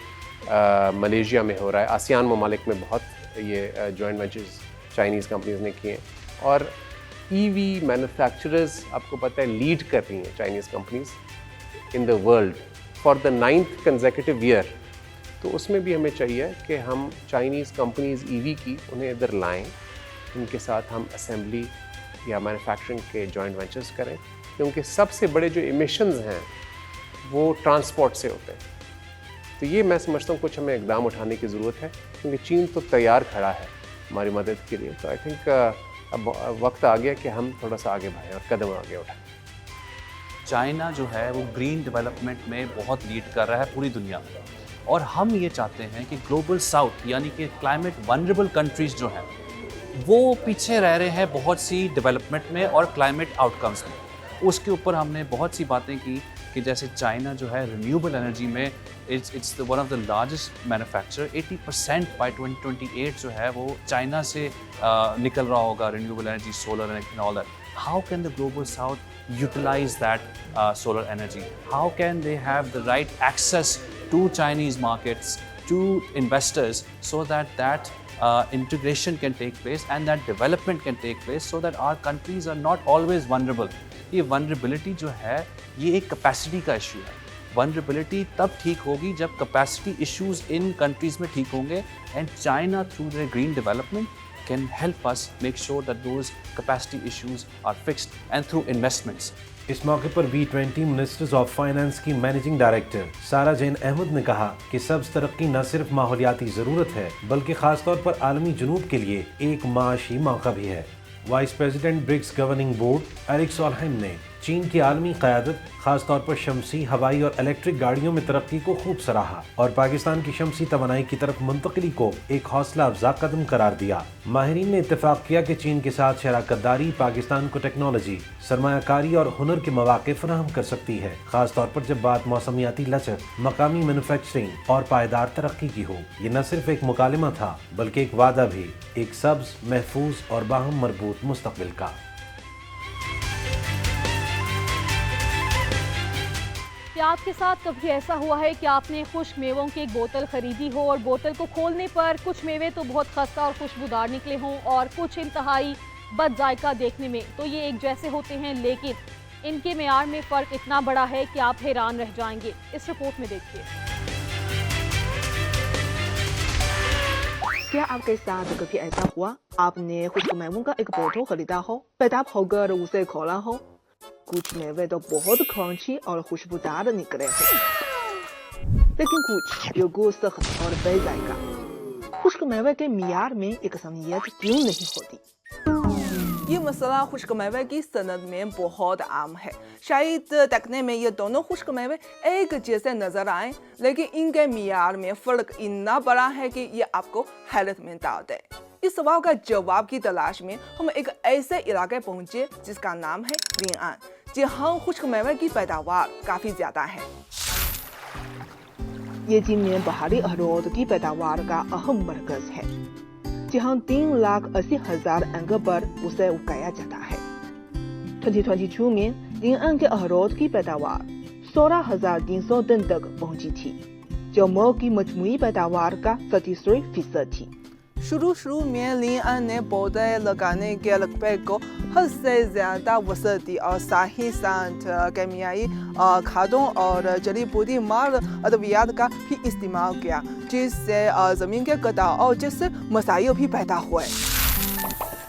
S4: ملیشیا میں ہو رہا ہے, آسیان ممالک میں بہت یہ جوائنٹ وینچرز چائنیز کمپنیز نے کیے ہیں, اور ای وی مینوفیکچررز آپ کو پتہ ہے لیڈ کر رہی ہیں Chinese companies in the world for the 9th consecutive year. تو اس میں بھی ہمیں چاہیے کہ ہم چائنیز کمپنیز ای وی کی انہیں ادھر لائیں, ان کے ساتھ ہم اسمبلی یا مینوفیکچرنگ کے جوائنٹ وینچرز کریں, کیونکہ سب سے بڑے جو ایمیشنز ہیں وہ ٹرانسپورٹ سے ہوتے ہیں. تو یہ میں سمجھتا ہوں کچھ ہمیں اقدام اٹھانے کی ضرورت ہے, کیونکہ چین تو تیار کھڑا ہے ہماری مدد کے لیے. تو آئی تھنک اب وقت آ گیا کہ ہم تھوڑا سا آگے بڑھیں اور قدم آگے اٹھائیں.
S5: چائنا جو ہے وہ گرین ڈیولپمنٹ میں بہت لیڈ کر رہا ہے پوری دنیا میں, اور ہم یہ چاہتے ہیں کہ گلوبل ساؤتھ یعنی کہ کلائمیٹ ونریبل کنٹریز جو ہیں وہ پیچھے رہ رہے ہیں بہت سی ڈیولپمنٹ میں اور کلائمیٹ آؤٹ کمز میں. اس کے اوپر ہم نے بہت سی باتیں کی کہ جیسے چائنا جو ہے رینیوبل انرجی میں it's one of the largest manufacture. 80% by 2028 جو ہے وہ چائنا سے نکل رہا ہوگا renewable energy, solar and all that. How can the global south utilize that solar energy? How can they have the right access to Chinese markets, to investors, so that integration can take place and that development can take place, so that our countries are not always vulnerable. یہ vulnerability جو ہے یہ ایک capacity کا issue ہے. vulnerability تب ٹھیک ہوگی جب capacity issues ان countries میں ٹھیک ہوں گے, and China through their green development can help us make sure that those capacity issues are fixed and through investments.
S3: اس موقع پر B20 منسٹرز آف فائنانس کی مینیجنگ ڈائریکٹر سارا جین احمد نے کہا کہ سبز ترقی نہ صرف ماحولیاتی ضرورت ہے بلکہ خاص طور پر عالمی جنوب کے لیے ایک معاشی موقع بھی ہے. Vice president BRICS governing board Erik Solheim نے چین کی عالمی قیادت خاص طور پر شمسی, ہوائی اور الیکٹرک گاڑیوں میں ترقی کو خوب سراہا اور پاکستان کی شمسی توانائی کی طرف منتقلی کو ایک حوصلہ افزا قدم قرار دیا. ماہرین نے اتفاق کیا کہ چین کے ساتھ شراکت داری پاکستان کو ٹیکنالوجی, سرمایہ کاری اور ہنر کے مواقع فراہم کر سکتی ہے, خاص طور پر جب بات موسمیاتی لچک, مقامی مینوفیکچرنگ اور پائیدار ترقی کی ہو. یہ نہ صرف ایک مکالمہ تھا بلکہ ایک وعدہ بھی, ایک سبز, محفوظ اور باہم مربوط مستقبل کا.
S1: کیا آپ کے ساتھ کبھی ایسا ہوا ہے کہ آپ نے خشک میووں کی ایک بوتل خریدی ہو اور بوتل کو کھولنے پر کچھ میوے تو بہت خستہ اور خوشبودار نکلے ہوں اور کچھ انتہائی بد ذائقہ دیکھنے میں تو یہ ایک جیسے ہوتے ہیں, لیکن ان کے معیار میں فرق اتنا بڑا ہے کہ آپ حیران رہ جائیں گے. اس رپورٹ میں دیکھیے.
S6: کیا آپ کے ساتھ کبھی ایسا ہوا آپ نے خشک میووں کا ایک بوتل خریدا ہو, پیداب ہو کر اسے کھولا ہو, کچھ میوے تو بہت کرنچی اور خوشبودار نکلے ہو لیکن کچھ جو سخت اور بے ذائقہ. خشک میوے کے معیار میں یکسانیت کیوں نہیں ہوتی؟ یہ مسئلہ خشک میوے کی صنعت میں بہت عام ہے. شاید دیکھنے میں یہ دونوں خشک میوے ایک جیسے نظر آئیں لیکن ان کے معیار میں فرق اتنا بڑا ہے کہ یہ آپ کو حیرت میں ڈال دے. اس سوال کا جواب کی تلاش میں ہم ایک ایسے علاقے پہنچے جس کا نام ہے لینئان, جہاں خشک میوے کی پیداوار کافی زیادہ ہے. یہ چین میں بہاری اخروٹ کی پیداوار کا اہم مرکز ہے, جہاں 3,80,000 اینکر پر اسے اگایا جاتا ہے. 2022 میں لینئان کے اخروٹ کی پیداوار 16,300 ٹن تک پہنچی تھی, جو ملک کی مجموعی پیداوار کا 33% تھی. شروع میں لینئان نے پودے لگانے کے رقبے کو حد سے زیادہ وسعت دی اور صحیح ساتھ کیمیائی کھادوں اور جڑی بوٹی مار ادویات کا بھی استعمال کیا, جس سے زمین کے کٹاؤ جیسے مسائل بھی پیدا ہوئے.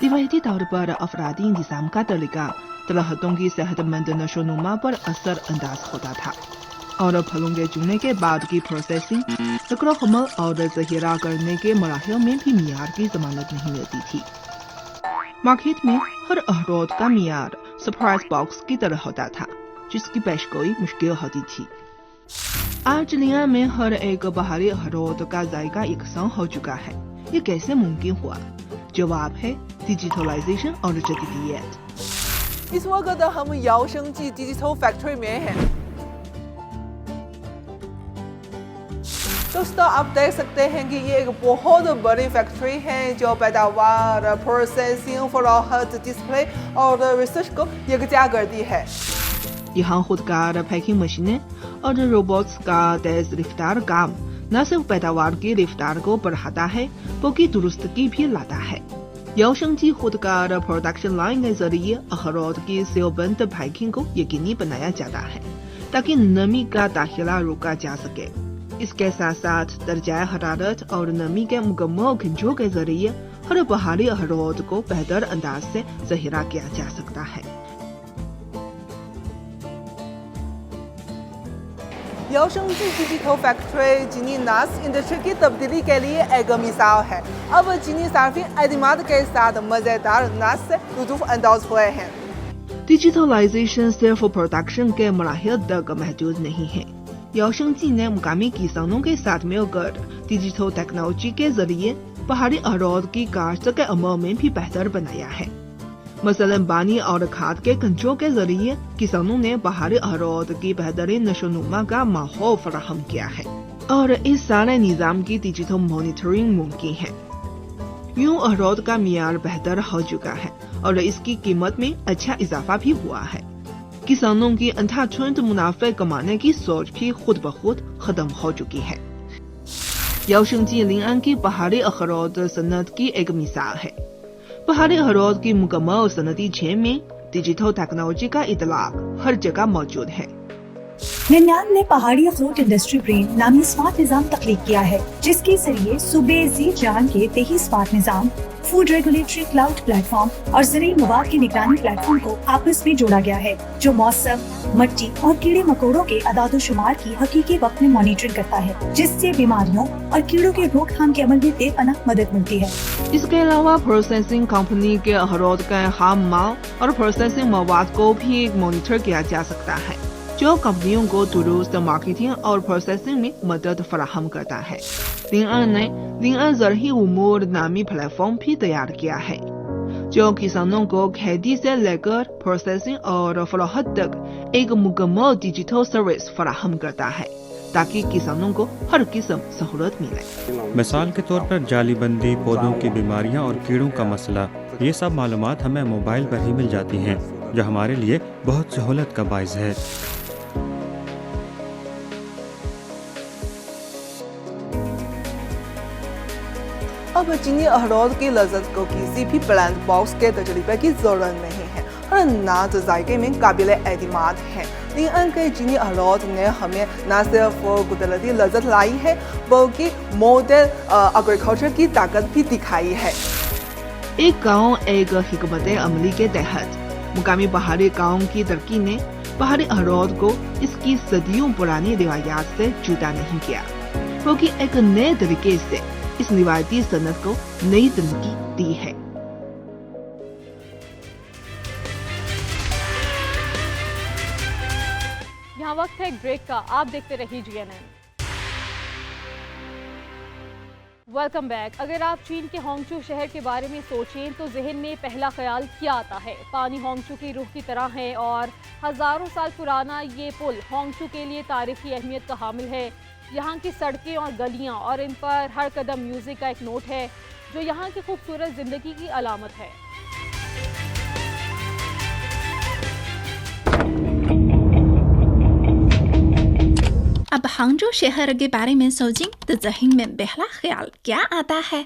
S6: روایتی طور پر افرادی انتظام کا طریقہ درختوں کی صحت مند نشو و نما پر اثر انداز ہوتا تھا اور پھلوں کے چننے کے بعد کی پروسیسنگ, نقل و حمل اور ذخیرہ کرنے کے مراحل میں بھی معیار کی ضمانت نہیں رہتی تھی. مارکیٹ میں ہر اخروٹ کا معیار سرپرائز باکس کی طرح ہوتا تھا, جس کی پیشگوئی مشکل ہوتی تھی. آج لینئان میں ہر ایک بہاری اخروٹ کا ذائقہ یکساں ہو چکا ہے. یہ کیسے ممکن ہوا؟ جواب ہے ڈیجیٹلائزیشن اور جدیدیت. اس وقت ہم یاوشنگجی ڈیجیٹل فیکٹری میں ہیں. دوستو آپ دیکھ سکتے ہیں کہ یہ ایک بہت بڑی فیکٹری ہے جو پیداوار, پروسیسنگ, فروخت, ڈسپلے اور ریسرچ کو یکجا کرتی ہے. یہاں خودکار پیکنگ مشینیں اور روبوٹس کا تیز رفتار کام न सिर्फ पैदावार की रफ्तार को बढ़ाता है बल्कि दुरुस्तगी भी लाता है। याओशेंगजी खुदकार प्रोडक्शन लाइन के जरिए अखरोट की सेलबंद पैकिंग को यकीनी बनाया जाता है ताकि नमी का दाखिला रोका जा सके। इसके साथ साथ दर्जा हरारत और नमी के मुकम्मल कंट्रोल के जरिए हर बहारी अखरोट को बेहतर अंदाज से ज़ाहिर किया जा सकता है।
S7: याओशेंगजी डिजिटल फैक्ट्री चीनी नट्स इंडस्ट्री की तब्दीली के लिए एक मिसाल है। अब चीनी सार्फिन एतमाद के साथ मजेदार नट्स से लुत्फ अंदाज हुए हैं।
S6: डिजिटलाइजेशन सिर्फ प्रोडक्शन के मराहिल तक महदूद नहीं है। याओशेंगजी ने मुकामी किसानों के साथ मिलकर डिजिटल टेक्नोलॉजी के जरिए पहाड़ी अखरोट की काश्त के अमल में भी बेहतर बनाया है। मसलन पानी और खाद के कंट्रोल के जरिए किसानों ने पहाड़ी अखरोट की बेहतरीन नशोनुमा का माहौल फराहम किया है और इस सारे निजाम की डिजिटल मॉनिटरिंग मुमकिन है। यूं अखरोट का मियार बेहतर हो चुका है और इसकी कीमत में अच्छा इजाफा भी हुआ है। किसानों की अंधाधुंध मुनाफे कमाने की सोच भी खुद ब खुद खत्म हो चुकी है। याओशेंगजी लिंगआन की पहाड़ी अखरोट सनत की एक मिसाल है। पहाड़ी अखरोट की मुकम्मल सनती चेन में डिजिटल टेक्नोलॉजी का इतलाक हर जगह मौजूद है।
S8: लिंगआन ने पहाड़ी अखरोट इंडस्ट्री ब्रेन नामी स्मार्ट निजाम तख्लीक किया है, जिसके जरिए सूबे ज़ीजान के 23 स्मार्ट निजाम, फूड रेगुलेटरी क्लाउड प्लेटफॉर्म और ज़रूरी मवाद की निगरानी प्लेटफॉर्म को आपस में जोड़ा गया है, जो मौसम, मिट्टी और कीड़े मकोड़ों के अदाद-ओ-शुमार की हकीकी वक्त में मॉनिटरिंग करता है, जिससे बीमारियों और कीड़ों के रोकथाम के अमल में बेपनाह मदद मिलती है।
S6: इसके अलावा प्रोसेसिंग कंपनी के अखरोट का खाम माल और प्रोसेसिंग मवाद को भी मॉनिटर किया जा सकता है, जो कंपनियों को दुरुस्त मार्केटिंग और प्रोसेसिंग में मदद फराहम करता है। लिंगआन ने लिंगआन ज़रही उमूर नामी प्लेटफॉर्म भी तैयार किया है, जो किसानों को खेती से लेकर प्रोसेसिंग और फरोख्त तक एक मुकम्मल डिजिटल सर्विस फराहम करता है, ताकि किसानों को हर किस्म सहूलत मिले।
S2: मिसाल के तौर पर जालीबंदी, पौधों की बीमारियां और कीड़ों का मसला, ये सब मालूमात हमें मोबाइल पर ही मिल जाती हैं, जो हमारे लिए बहुत सहूलत का बाइस है।
S7: अब चीनी अखरोट की लज्जत को किसी भी ब्लैंक बॉक्स के तजर्बे की जरूरत नहीं है। हर नाज जायके में काबिल एतमाद है। लिंगआन के चीनी अखरोट ने हमें न सिर्फ कुदरती लज्जत लाई है, बल्कि मॉडर्न एग्रीकल्चर की ताकत भी दिखाई है।
S6: एक गांव एक हिकमत अमली के तहत मुकामी पहाड़ी गांव की तरक्की ने पहाड़ी अखरोट को इसकी सदियों पुरानी रिवायात से जुदा नहीं किया, बल्कि एक नए तरीके से इस रिवायती सनत को नई जिंदगी दी है।
S1: यहाँ वक्त है एक ब्रेक का, आप देखते रहिए GNN। Welcome back. अगर आप चीन के होंगचू शहर के बारे में सोचें तो जहन में पहला ख्याल क्या आता है? पानी होंगचू की रूह की तरह है और हज़ारों साल पुराना ये पुल होंगचू के लिए तारीखी अहमियत का हामिल है। यहाँ की सड़कें और गलियाँ और इन पर हर कदम म्यूज़िक का एक नोट है, जो यहाँ की खूबसूरत ज़िंदगी की अलामत है।
S9: अब हांगझो शहर के बारे में सोचें तो ज़हन में पहला ख्याल क्या आता है?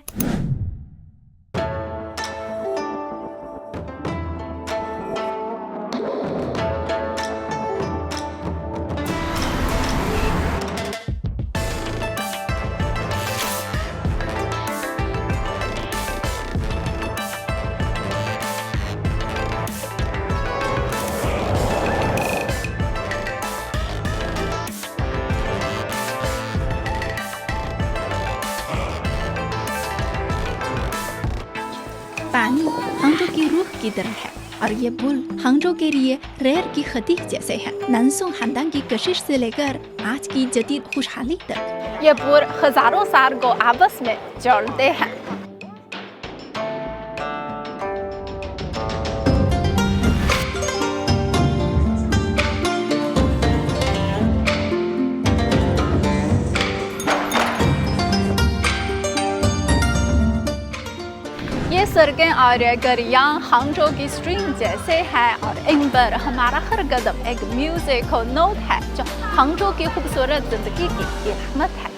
S9: पानी हांगझो की रूह की तरह है और ये पुल हांगझो के लिए रेल की खती जैसे है। ननसुंग खानदान की कशिश से लेकर आज की जदीद खुशहाली तक
S10: ये पुल हजारों साल को आपस में जोड़ते हैं। ये सड़कें और गरियाँ हांगझो की स्ट्रीम जैसे हैं और इन पर हमारा हर कदम एक म्यूजिक और नोट है, जो हांगझो की खूबसूरत जिंदगी की रहमत है।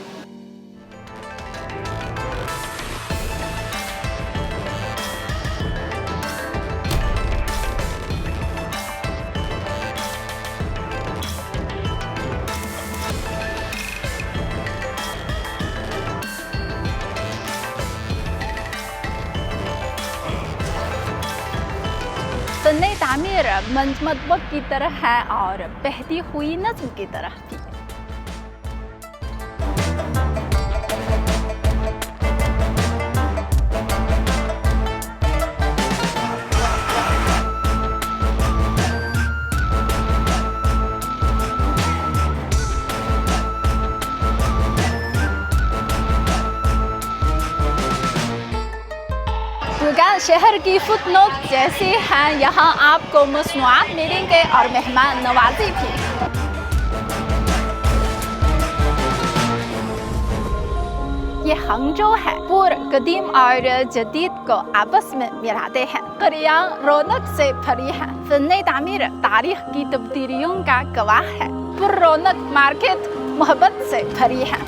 S10: तामीर मंजमत वक्त की तरह है और बहती हुई नज्म की तरह भी। गुलगान शहर की फुटनोट जैसे हैं, यहाँ आपको मसनूआत मिलेंगे और मेहमान नवाजी भी। ये हंगझो है, पूर्व कदीम और जदीद को आपस में मिलाते हैं। गलियां रौनक से भरी है, फन्ने तामीर तारीख की तब्दीलियों का गवाह है। पुररौनक मार्केट मोहब्बत से भरी है।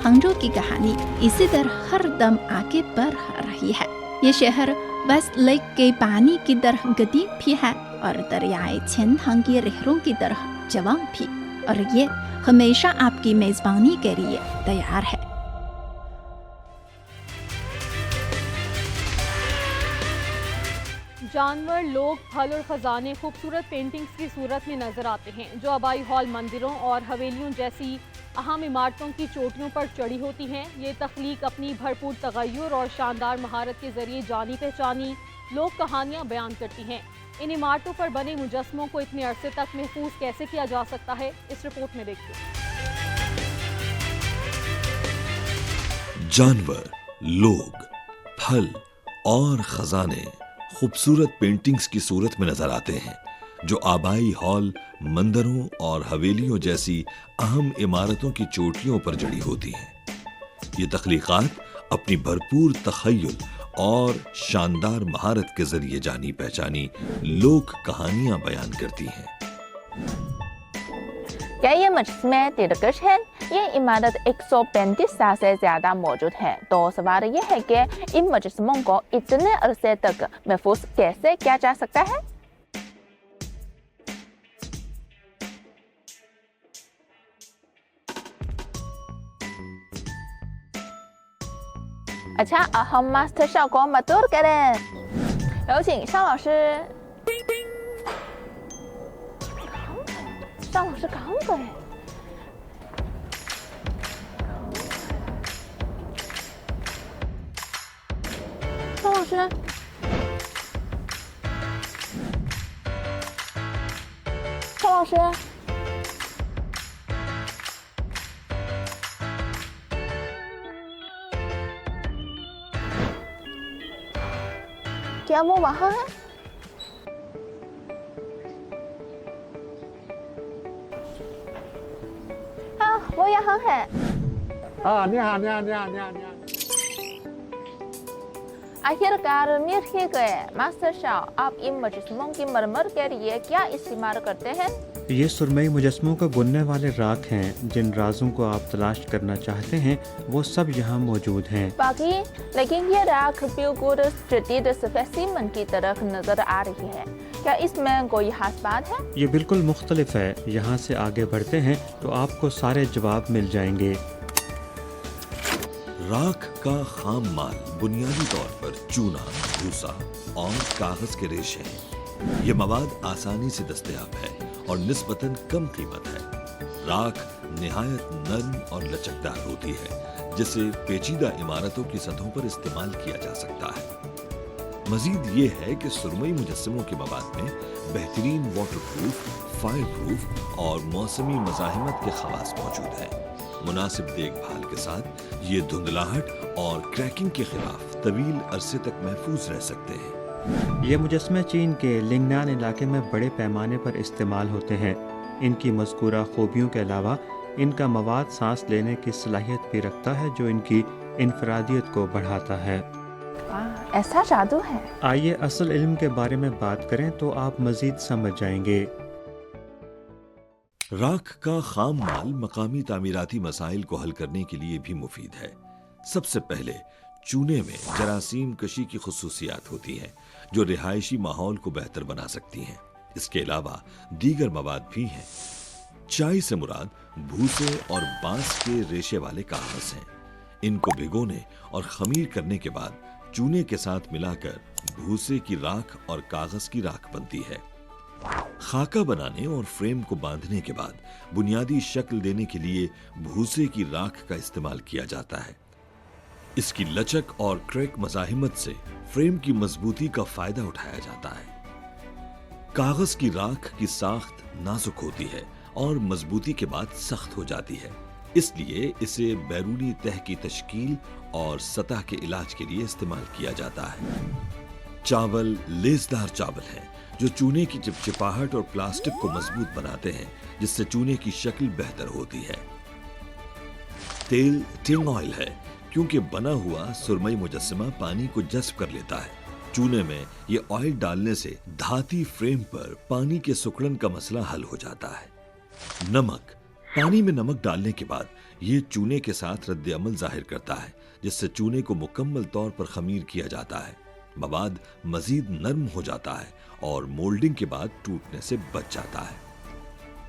S9: हंगझो की कहानी इसी तरह हर दम आगे बढ़ रही है। ये शहर वेस्ट लेक के पानी की तरह गदीम भी है और दरियाए चेनहांग की लहरों की तरह जवान भी, और ये हमेशा आपकी मेजबानी के लिए तैयार है।
S1: जानवर, लोग, फल और खजाने खूबसूरत पेंटिंग्स की सूरत में नजर आते हैं, जो आबाई हॉल, मंदिरों और हवेलियों जैसी अहम इमारतों की चोटियों पर चढ़ी होती हैं। ये तख्लीक अपनी भरपूर तगय्युर और शानदार महारत के जरिए जानी पहचानी लोक कहानियाँ बयान करती हैं। इन इमारतों पर बने मुजस्मों को इतने अरसे तक महफूज कैसे किया जा सकता है, इस रिपोर्ट में देखिए।
S11: जानवर, लोग, फल और खजाने खूबसूरत पेंटिंग्स की सूरत में नजर आते हैं, जो आबाई हॉल, मंदिरों और हवेलियों जैसी अहम इमारतों की चोटियों पर जड़ी होती हैं। ये तख्लीकात अपनी भरपूर तखय्युल और शानदार महारत के जरिए जानी पहचानी लोक कहानियां बयान करती हैं।
S12: क्या ये मुजस्मे दिलकश है? ये इमारत 135 साल से ज्यादा मौजूद है। तो सवाल ये है कि इन मुजस्मों को इतने अरसे तक महफूज कैसे किया जा सकता है? अच्छा, हम मास्टर 小光 मधुर करें। 有请邵老师。邵老师刚过来。邵老师。邵老师。क्या वो वहाँ है? हाँ, वो यहाँ है।
S13: हाँ, 你好，你好，你好，你好，你好。
S12: आखिरकार मिल ही गए। मास्टर शाह, आप इन मुजस्मों की मरमर के लिए क्या इस्तेमाल करते हैं?
S2: ये सुरमई मुजस्मों को बुनने वाले राख हैं। जिन राजों को आप तलाश करना चाहते हैं वो सब यहाँ मौजूद हैं।
S12: बाकी, लेकिन ये राख बिल्कुल जदीद स्पेसिमन की तरह नजर आ रही है। क्या इसमें कोई खास बात है?
S2: ये बिल्कुल मुख्तलिफ है। यहाँ से आगे बढ़ते हैं तो आपको सारे जवाब मिल जाएंगे।
S11: राख का खाम माल बुनियादी तौर पर चूना, भूसा और कागज के रेशे हैं। ये मवाद आसानी से दस्तयाब है और निस्बतन कम कीमत है। राख निहायत नरम और लचकदार होती है, जिसे पेचीदा इमारतों की सतहों पर इस्तेमाल किया जा सकता है। मजीद ये है कि सुरमई मुजस्समों के मवाद में बेहतरीन वाटरप्रूफ, फायर प्रूफ और मौसमी मज़ाहिमत के खवास मौजूद हैं। मुनासिब देखभाल के साथ ये धुंधलाहट और क्रैकिंग के खिलाफ तवील अरसे तक महफूज रह सकते हैं।
S2: ये मुजस्मे चीन के लिंगनान इलाके में बड़े पैमाने पर इस्तेमाल होते हैं। इनकी मज़कूरा खूबियों के अलावा इनका मवाद सांस लेने की सलाहियत भी रखता है, जो इनकी इनफरादियत को बढ़ाता है।
S12: ऐसा जादू है।
S2: आइए असल इल्म के बारे में बात करें तो आप मजीद समझ जाएंगे।
S11: राख का खाम माल मकामी तामीराती मसाइल को हल करने के लिए भी मुफीद है। सबसे पहले चूने में जरासीम कशी की खुसूसियात होती हैं, जो रिहायशी माहौल को बेहतर बना सकती हैं। इसके अलावा दीगर मवाद भी हैं। चाय से मुराद भूसे और बांस के रेशे वाले कागज हैं। इनको भिगोने और खमीर करने के बाद चूने के साथ मिलाकर भूसे की राख और कागज की राख बनती है। खाका बनाने और फ्रेम को बांधने के बाद बुनियादी शक्ल देने के लिए भूसे की राख का इस्तेमाल किया जाता है। इसकी लचक और क्रैक मज़ाहिमत से फ्रेम की मजबूती का फायदा उठाया जाता है। कागज की राख की साख्त नाजुक होती है और मजबूती के बाद सख्त हो जाती है, इसलिए इसे बैरूनी तह की तश्कील और सतह के इलाज के लिए इस्तेमाल किया जाता है। चावल लेसदार चावल है जो चूने की चिपचिपाहट और प्लास्टिक को मजबूत बनाते हैं, जिससे चूने की शक्ल बेहतर होती है। तेल टिंग ऑयल है क्योंकि बना हुआ सुरमई मुजस्समा पानी को जज्ब कर लेता है। चूने में ये ऑयल डालने से धाती फ्रेम पर पानी के सुकड़न का मसला हल हो जाता है। नमक, पानी में नमक डालने के बाद ये चूने के साथ रद्द अमल जाहिर करता है, जिससे चूने को मुकम्मल तौर पर खमीर किया जाता है। मवाद मजीद नरम हो जाता है और मोल्डिंग के बाद टूटने से बच जाता है।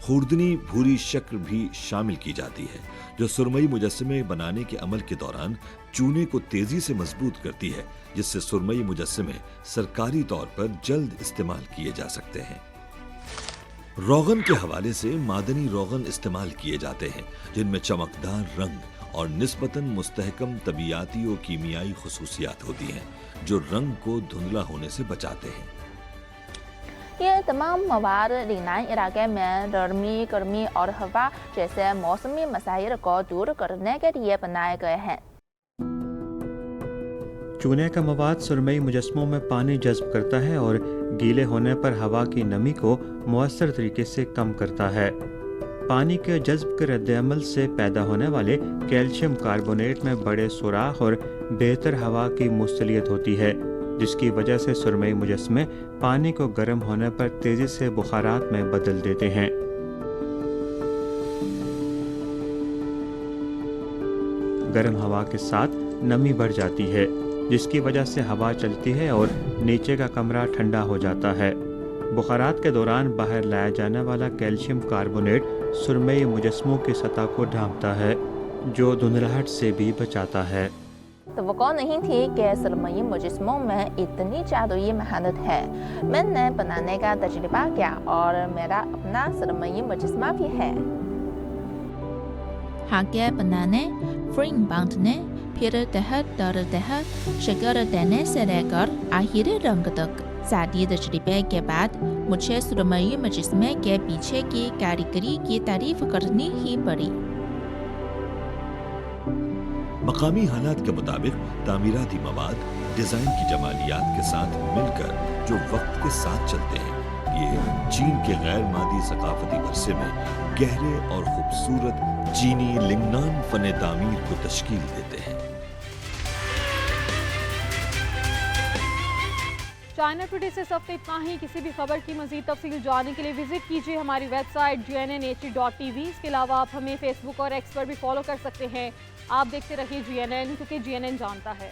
S11: खुर्दनी भूरी शक्ल भी शामिल की जाती है जो सुरमई मुजस्समे बनाने के अमल के दौरान चूने को तेजी से मजबूत करती है, जिससे सुरमई मुजस्समे सरकारी तौर पर जल्द इस्तेमाल किए जा सकते हैं। रोगन के हवाले से मादनी रोगन इस्तेमाल किए जाते हैं जिनमें चमकदार रंग और निस्बतन मुस्तहकम तबीयाती और कीमियाई खुसूसियात होती हैं जो रंग को धुंधला होने से बचाते हैं।
S12: ये तमाम मवाद रीनान इलाके में गर्मी और हवा जैसे मौसमी मसाइल को दूर करने के लिए बनाए गए हैं।
S2: चूने का मवाद सुरमई मुजस्समों में पानी जज्ब करता है और गीले होने पर हवा की नमी को मुअस्सर तरीके से कम करता है। पानी के जज्ब के रद्द-ए-अमल से पैदा होने वाले कैल्शियम कार्बोनेट में बड़े सुराख और बेहतर हवा की मुस्तलियत होती है, जिसकी वजह से सुरमई मुजस्समे पानी को गर्म होने पर तेजी से बुखारात में बदल देते हैं। गर्म हवा के साथ नमी बढ़ जाती है, जिसकी वजह से हवा चलती है और नीचे का कमरा ठंडा हो जाता है। बुखारात के दौरान बाहर लाया जाने वाला कैल्शियम कार्बोनेट सुरमई मुजस्समों की सतह को ढांपता है, जो धुंधलाहट से भी बचाता है।
S12: तवक्को नहीं थी कि सुरमई मुजस्समों में इतनी जादुई मेहनत है। मैंने बनाने का तजुर्बा किया और मेरा अपना सुरमई मुजस्समा भी है।
S9: धागे बनाने, फ्रेम बांधने, फिर तह दर तह शक्कर देने से लेकर आखिरी रंग तक सादी तजुर्बे के बाद मुझे सुरमई मुजस्समे के पीछे की कारीगरी की तारीफ करनी ही पड़ी।
S11: मकामी हालात के मुताबिक तामीराती मवाद डिजाइन की जमालियात के साथ मिलकर जो वक्त के साथ चलते हैं, ये चीन के गैर मादी सकाफती वर्से में गहरे और खूबसूरत चीनी लिंगनान फन तामीर को तश्कील देते हैं।
S1: चाइना टुडे से इस हफ्ते इतना ही। किसी भी खबर की मजीद तफसील जानने के लिए विजिट कीजिए हमारी वेबसाइट GNNHD.tv। इसके अलावा आप हमें फेसबुक और एक्स पर भी फॉलो कर सकते हैं। आप देखते रहिए GNN, क्योंकि GNN जानता है।